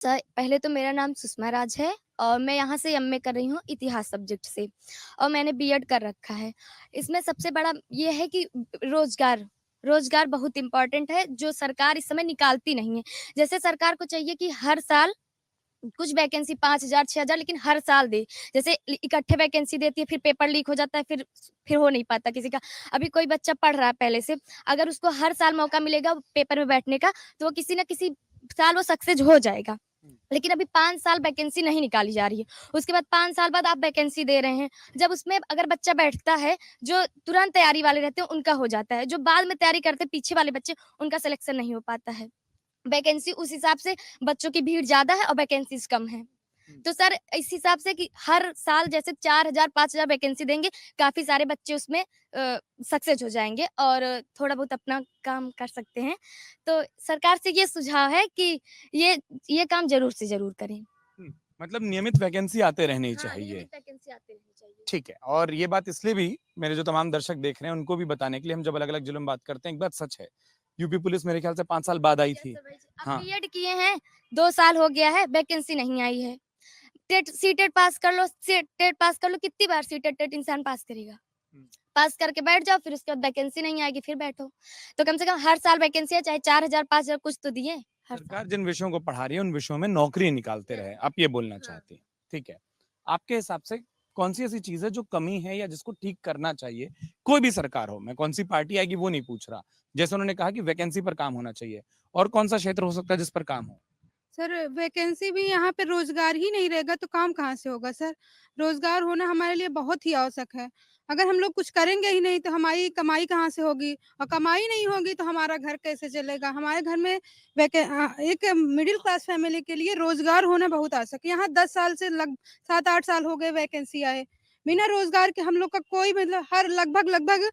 Sir, पहले तो मेरा नाम सुषमा राज है और मैं यहाँ से एमए कर रही हूँ इतिहास सब्जेक्ट से और मैंने बीएड कर रखा है। इसमें सबसे बड़ा ये है कि रोज़गार रोज़गार बहुत इम्पोर्टेंट है, जो सरकार इस समय निकालती नहीं है। जैसे सरकार को चाहिए कि हर साल कुछ वैकेंसी 5,000 6,000 लेकिन हर साल दे। जैसे इकट्ठे वैकेंसी देती है, फिर पेपर लीक हो जाता है, फिर हो नहीं पाता किसी का। अभी कोई बच्चा पढ़ रहा है पहले से, अगर उसको हर साल मौका मिलेगा पेपर में बैठने का, तो वो किसी न किसी साल वो सक्सेस हो जाएगा। लेकिन अभी 5 साल वैकेंसी नहीं निकाली जा रही है। उसके बाद 5 साल बाद आप वैकेंसी दे रहे हैं। जब उसमें अगर बच्चा बैठता है, जो तुरंत तैयारी वाले रहते हैं, उनका हो जाता है। जो बाद में तैयारी करते हैं, पीछे वाले बच्चे, उनका सिलेक्शन नहीं हो पाता है। वैकेंसी उस हिसाब से बच्चों की भीड़ ज़्यादा है और वैकेंसीज़ कम है। तो सर इस हिसाब से कि हर साल जैसे 4,000 5,000 वैकेंसी देंगे, काफ़ी सारे बच्चे उसमें सक्सेस हो जाएँगे और थोड़ा बहुत अपना काम कर सकते हैं। तो सरकार से ये सुझाव है कि ये ये काम ज़रूर से ज़रूर करें। हुँ, मतलब नियमित वैकेंसी आते रहनी हाँ, चाहिए। नियमित वैकेंसी आती रहनी चाहिए। ठीक है, और ये बात इसलिए भी मेरे जो तमाम दर्शक देख रहे हैं उनको भी बताने के लिए हम जब अलग-अलग जिलों में बात करते हैं, एक बात सच है, यूपी पुलिस मेरे ख्याल से 5 साल बाद आई यस थी। सर, वही चीज़। अब हाँ, बीएड किए हैं, 2 साल हो गया है, वैकेंसी नहीं आई है। सीटेट पास कर लो, टेट पास कर लो, कितनी बार सीटेट टेट इंसान पास करेगा? हुँ, पास करके बैठ जाओ, फिर उसके बाद वैकेंसी नहीं आएगी, फिर बैठो। तो कम से कम हर साल वैकेंसी है, चाहे 4,000 5,000 कुछ तो दिए हर साल। सरकार जिन विषयों को पढ़ा रही है उन विषयों में नौकरी निकालते यस। रहे, आप ये बोलना हाँ। चाहती हैं। ठीक है, आपके हिसाब से कौन-सी ऐसी चीज़ है जो कमी है या जिसको ठीक करना चाहिए? कोई भी सरकार हो, मैं कौन-सी पार्टी आएगी वो नहीं पूछ रहा। जैसे उन्होंने कहा कि वैकेंसी पर काम होना चाहिए और कौन-सा क्षेत्र हो सकता है जिस पर काम हो? सर वैकेंसी भी यहाँ पे रोज़गार ही नहीं रहेगा तो काम कहाँ से होगा सर? रोज़गार होना हमारे लिए बहुत ही आवश्यक है। अगर हम लोग कुछ करेंगे ही नहीं तो हमारी कमाई कहाँ से होगी? और कमाई नहीं होगी तो हमारा घर कैसे चलेगा? हमारे घर में एक मिडिल क्लास फैमिली के लिए रोज़गार होना बहुत आवश्यक है। यहाँ 10 साल से 7-8 साल हो गए वैकेंसी आए। बिना रोज़गार के हम लोग का कोई मतलब हर लगभग-लगभग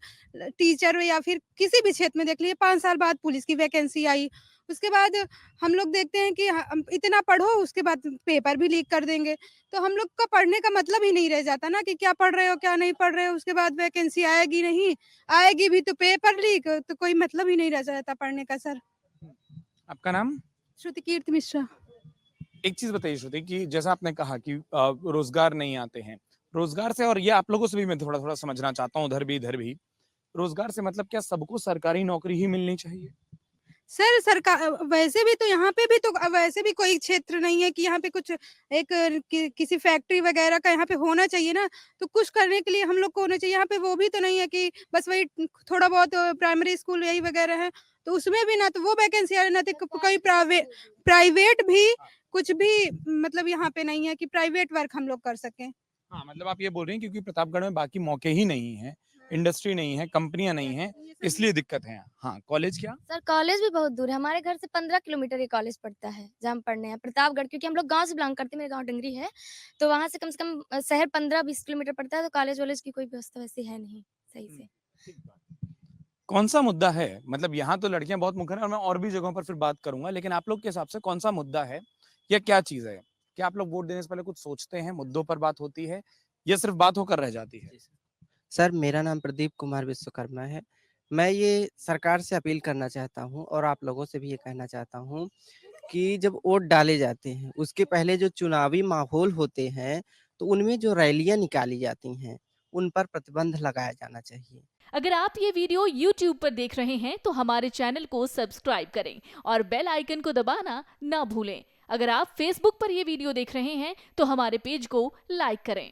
टीचर या फिर किसी भी क्षेत्र में देख लीजिए 5 साल बाद पुलिस की वैकेंसी आई। उसके बाद हम लोग देखते हैं कि इतना पढ़ो उसके बाद पेपर भी लीक कर देंगे। तो हम लोग का पढ़ने का मतलब ही नहीं रह जाता ना कि क्या पढ़ रहे हो, क्या नहीं पढ़ रहे हो, उसके बाद वैकेंसी आएगी नहीं, आएगी भी तो पेपर लीक, तो कोई मतलब ही नहीं रह जाता पढ़ने का सर। हुँ, आपका नाम? श्रुति कीर्ति मिश्रा। एक चीज़ बताइए श्रुति कि जैसा आपने कहा कि रोज़गार नहीं आते हैं। रोज़गार से और ये आप लोगों से भी मैं थोड़ा-थोड़ा समझना चाहता हूँ उधर भी। रोज़गार से मतलब क्या सबको सरकारी नौकरी ही मिलनी चाहिए? सर वैसे भी तो यहाँ पे भी तो वैसे भी कोई क्षेत्र नहीं है कि यहाँ पे कुछ एक किसी फैक्ट्री वगैरह का यहाँ पे होना चाहिए ना, तो कुछ करने के लिए हम लोग को होना चाहिए। यहाँ पे वो भी तो नहीं है कि बस वही थोड़ा बहुत प्राइमरी स्कूल यही वगैरह है, तो उसमें भी ना तो वो वैकेंसी आ रही ना तो कोई प्राइवेट भी हाँ। कुछ भी मतलब यहाँ पे नहीं है कि प्राइवेट वर्क हम लोग कर सकें। हाँ, मतलब आप ये बोल रही हैं क्योंकि प्रतापगढ़ में बाकी मौके ही नहीं हैं, इंडस्ट्री नहीं है, कंपनियाँ नहीं यस, हैं, ये सही है। इसलिए दिक्कत है। हाँ, कॉलेज क्या? सर कॉलेज भी बहुत दूर है, हमारे घर से 15 किलोमीटर ये कॉलेज पड़ता है, जहाँ हम पढ़ने हैं प्रतापगढ़, क्योंकि हम लोग गाँव से बिलॉन्ग करते हैं, मेरा गाँव डंगरी है। तो वहाँ से कम शहर 15-20 किलोमीटर पड़ता है, तो कॉलेज-वॉलेज की कोई व्यवस्था वैसे है नहीं सही हुँ, से। ठीक बात। कौन-सा मुद्दा है? मतलब यहाँ तो लड़कियाँ बहुत मुखर हैं और मैं और भी जगहों पर फिर बात करूँगा, लेकिन आप लोग के हिसाब से कौन-सा मुद्दा है या क्या चीज़ है? क्या आप लोग वोट देने से पहले कुछ सोचते हैं, मुद्दों पर बात होती है या सिर्फ़ बात होकर रह जाती है? जी सर। सर, मेरा नाम प्रदीप कुमार विश्वकर्मा है। मैं ये सरकार से अपील करना चाहता हूँ और आप लोगों से भी ये कहना चाहता हूँ कि जब वोट डाले जाते हैं, उसके पहले जो चुनावी माहौल होते हैं, तो उनमें जो रैलियाँ निकाली जाती हैं, उन पर प्रतिबंध लगाया जाना चाहिए। अगर आप ये वीडियो YouTube पर देख रहे हैं तो हमारे चैनल को सब्सक्राइब करें और बेल आइकन को दबाना ना भूलें। अगर आप Facebook पर ये वीडियो देख रहे हैं तो हमारे पेज को लाइक करें।